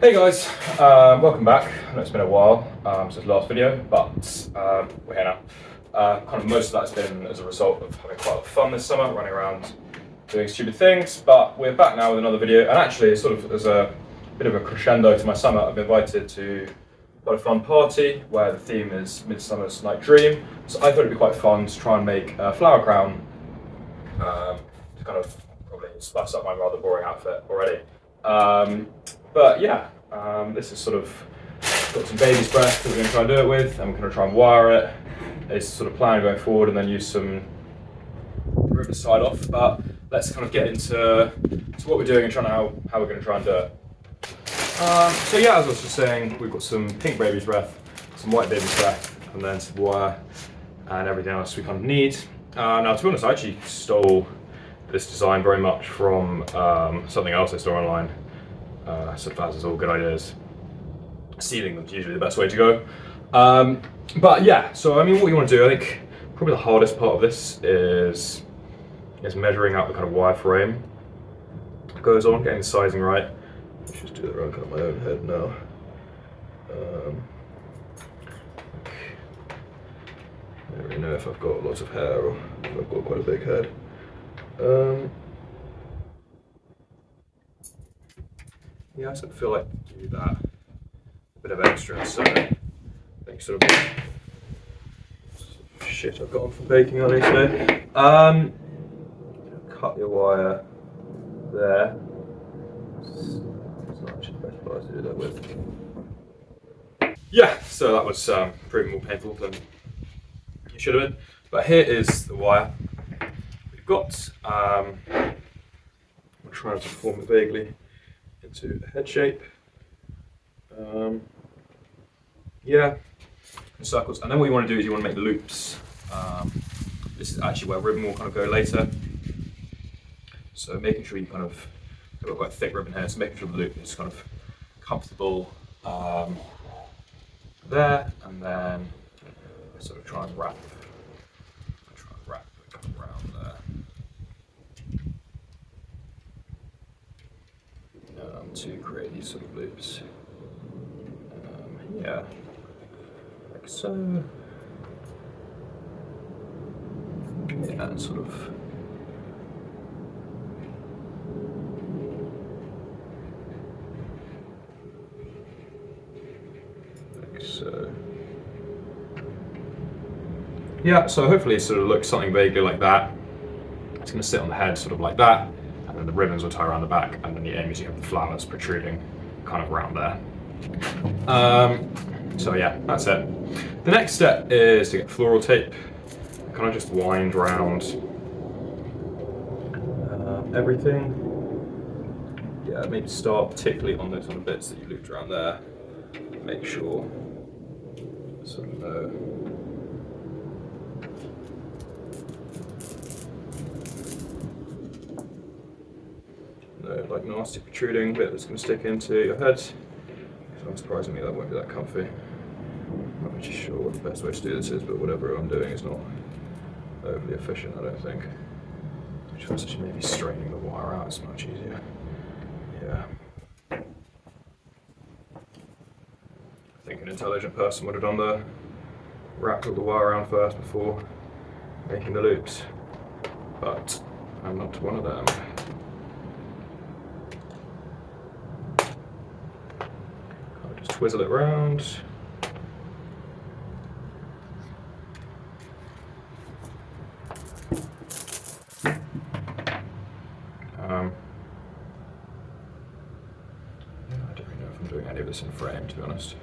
Hey guys, welcome back. I know it's been a while since the last video, but we're here now. Kind of most of that's been as a result of having quite a lot of fun this summer, running around doing stupid things, but we're back now with another video, and actually sort of as a bit of a crescendo to my summer, I've been invited to quite a fun party where the theme is Midsummer's Night Dream, so I thought it'd be quite fun to try and make a flower crown to kind of probably spice up my rather boring outfit already. But yeah, this is sort of got some baby's breath that we're going to try and do it with, and we're going to try and wire it. It's sort of plan going forward, and then use some ribbon side off. But let's kind of get into what we're doing and how we're going to try and do it. So yeah, as I was just saying, we've got some pink baby's breath, some white baby's breath, and then some wire and everything else we kind of need. Now, to be honest, I actually stole this design very much from something else I saw online. So far as all good ideas, sealing them is usually the best way to go. But yeah, so I mean, what you want to do, I think probably the hardest part of this is measuring out the kind of wireframe that goes on, getting the sizing right. Let's just do it around kind of my own head now. I don't really know if I've got lots of hair or if I've got quite a big head. Yeah, I sort of feel like give that a bit of extra, so I think sort of shit I've gotten from baking on today. Cut your wire there. It's not actually the best pliers to do that with. Yeah, so that was proving more painful than it should have been. But here is the wire we've got. I'm trying to form it vaguely into a head shape. Yeah, in circles. And then what you want to do is you want to make loops. This is actually where ribbon will kind of go later. So making sure you kind of, I've got quite a thick ribbon here, so making sure the loop is kind of comfortable there, and then sort of try and wrap it kind of around there. To create these sort of loops. Yeah, like so. Yeah, and sort of. Like so. Yeah, so hopefully it sort of looks something vaguely like that. It's going to sit on the head sort of like that, and then the ribbons will tie around the back, and then the aim is you have the flowers protruding kind of around there. So yeah, that's it. The next step is to get floral tape, kind of just wind round everything. Yeah, maybe start particularly on those little bits that you looped around there. Make sure sort of no like nasty protruding bit that's going to stick into your head. So unsurprisingly, that won't be that comfy. I'm not actually sure what the best way to do this is, but whatever I'm doing is not overly efficient, I don't think. Just maybe straightening the wire out is much easier. Yeah. I think an intelligent person would have done wrapped all the wire around first before making the loops, but I'm not one of them. I'll just twizzle it around. I don't really know if I'm doing any of this in frame, to be honest.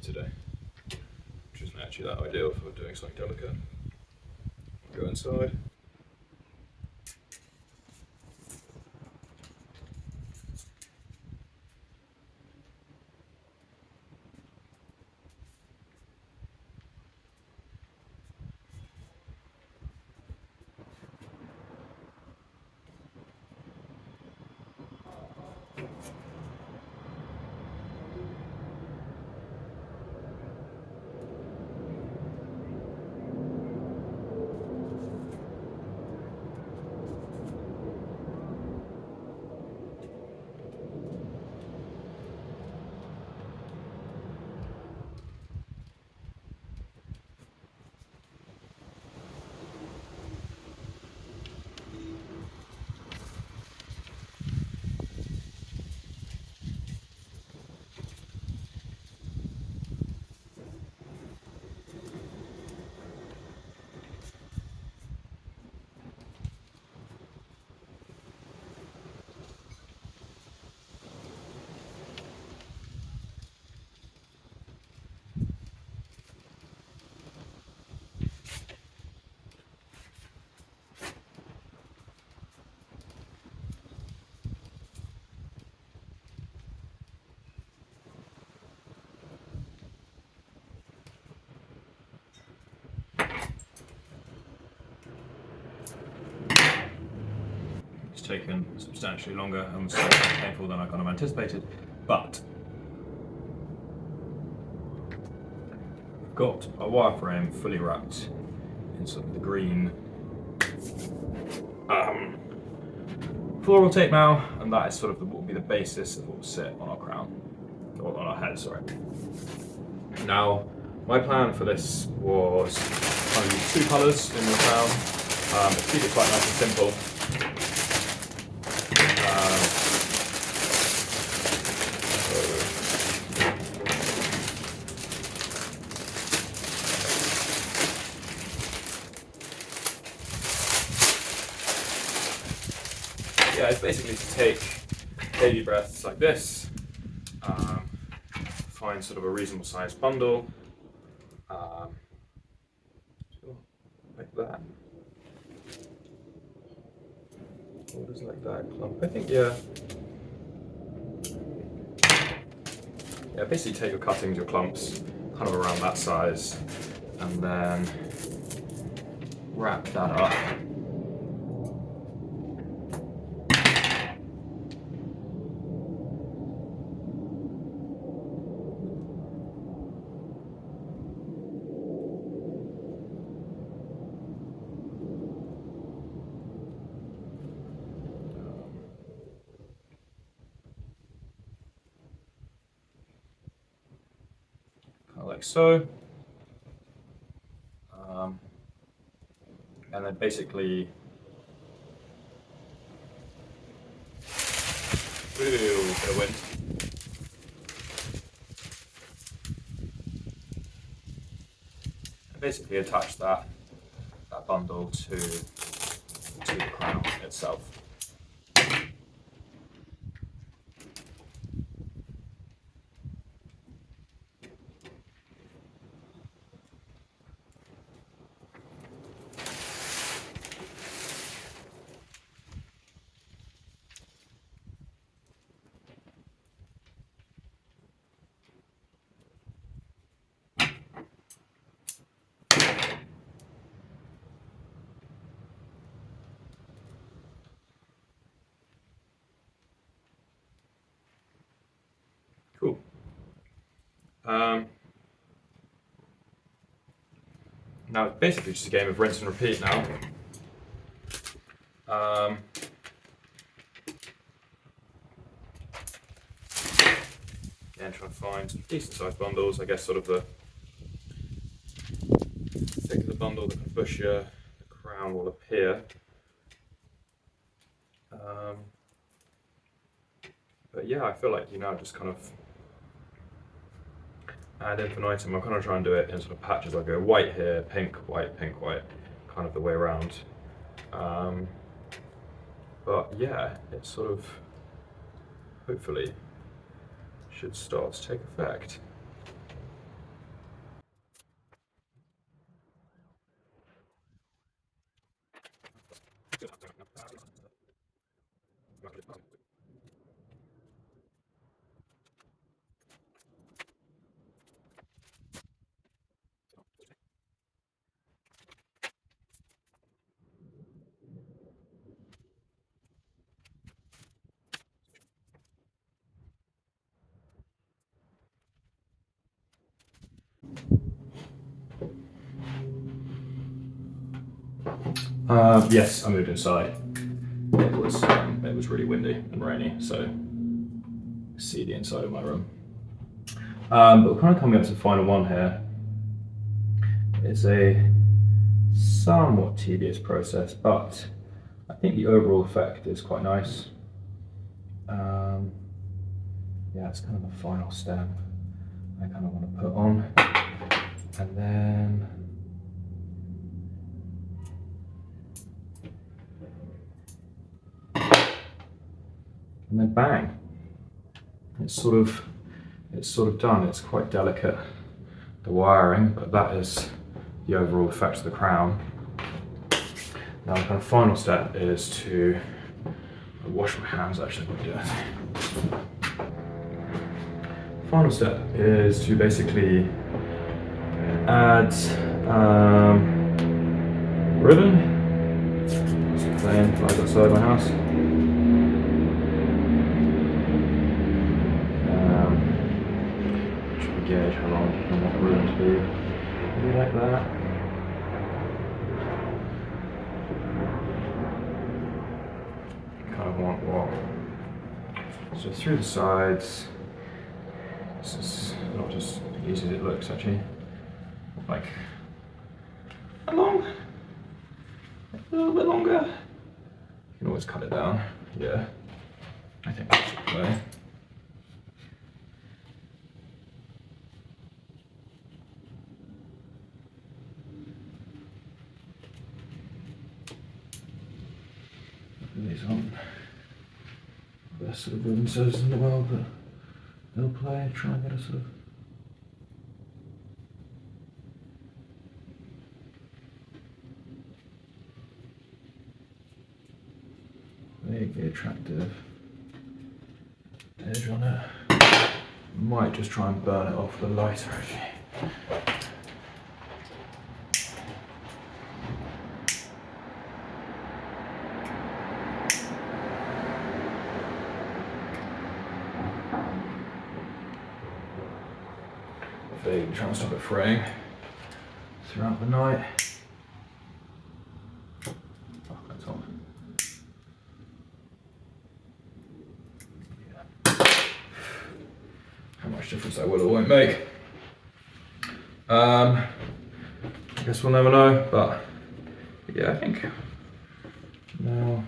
Today, which isn't actually that ideal for doing something delicate. Go inside. It's taken substantially longer and was slightly more painful than I kind of anticipated, but I've got a wireframe fully wrapped in sort of the green floral tape now, and that is sort of what will be the basis of what will sit on our crown, or on our head, sorry. Now, my plan for this was kind of use two colours in the crown, to keep it quite nice and simple. Yeah, it's basically to take baby breaths like this, find sort of a reasonable sized bundle, like that. What is like that clump? I think, yeah. Yeah, basically take your cuttings, your clumps, kind of around that size, and then wrap that up. Like so, and then basically ooh, bit of wind. And basically attach that bundle to the crown itself. Cool. Now it's basically just a game of rinse and repeat now. Again, trying to find decent sized bundles. I guess sort of the thicker the bundle, the bushier the crown will appear. But yeah, I feel like you now just kind of ad infinitum. I'm kind of trying to do it in sort of patches. I go white here, pink, white, kind of the way around. But yeah, it sort of hopefully should start to take effect. Yes, I moved inside. It was really windy and rainy, so see the inside of my room. But we're kind of coming up to the final one here. It's a somewhat tedious process, but I think the overall effect is quite nice. Yeah, it's kind of the final step I kind of want to put on, and then bang. It's sort of done. It's quite delicate, the wiring, but that is the overall effect of the crown. Now the kind of final step is to wash my hands. Actually quite dirty. Final step is to basically add ribbon. Just playing right outside my house. Try to gauge how long I want the ribbon to be. Maybe like that. Kind of want what? So through the sides. This is not as easy as it looks, actually. Like a little bit longer. You can always cut it down. Yeah, I think that should play. These aren't the best sort of ribbon sizes in the world, but they'll play, try and get a sort of vaguely attractive edge on it. Might just try and burn it off with a lighter actually. Vaguely trying to stop it fraying throughout the night. Oh, that's on. How much difference that will or won't make. I guess we'll never know, but yeah, I think now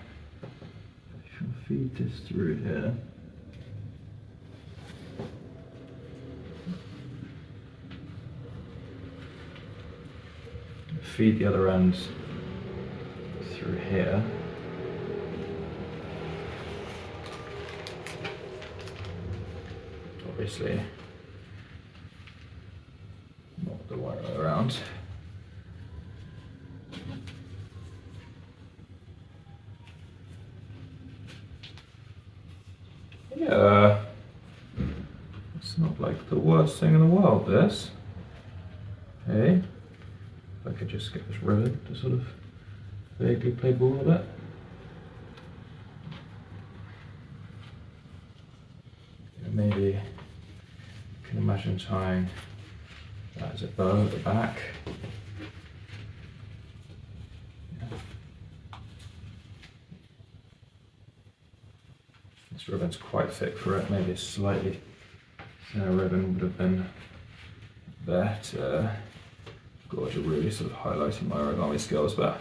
if you feed this through here. Feed the other ends through here. Obviously, not the right way around. Yeah, it's not like the worst thing in the world, this. Hey. If I could just get this ribbon to sort of vaguely play ball a bit. Maybe you can imagine tying that as a bow at the back. Yeah. This ribbon's quite thick for it, maybe a slightly thinner ribbon would have been better. God, you're really sort of highlighting my origami skills, but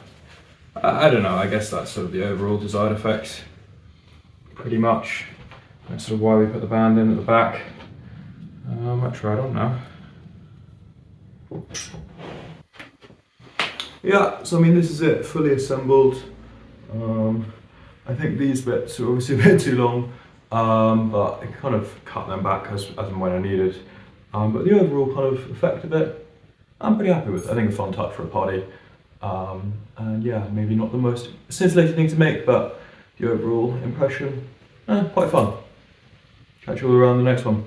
I don't know, I guess that's sort of the overall desired effect, pretty much. That's sort of why we put the band in at the back. I might try it on now. Yeah, so I mean, this is it, fully assembled. I think these bits are obviously a bit too long, but I kind of cut them back as and when I needed. But the overall kind of effect of it, I'm pretty happy with. I think a fun touch for a party. And yeah, maybe not the most scintillating thing to make, but the overall impression, quite fun. Catch you all around the next one.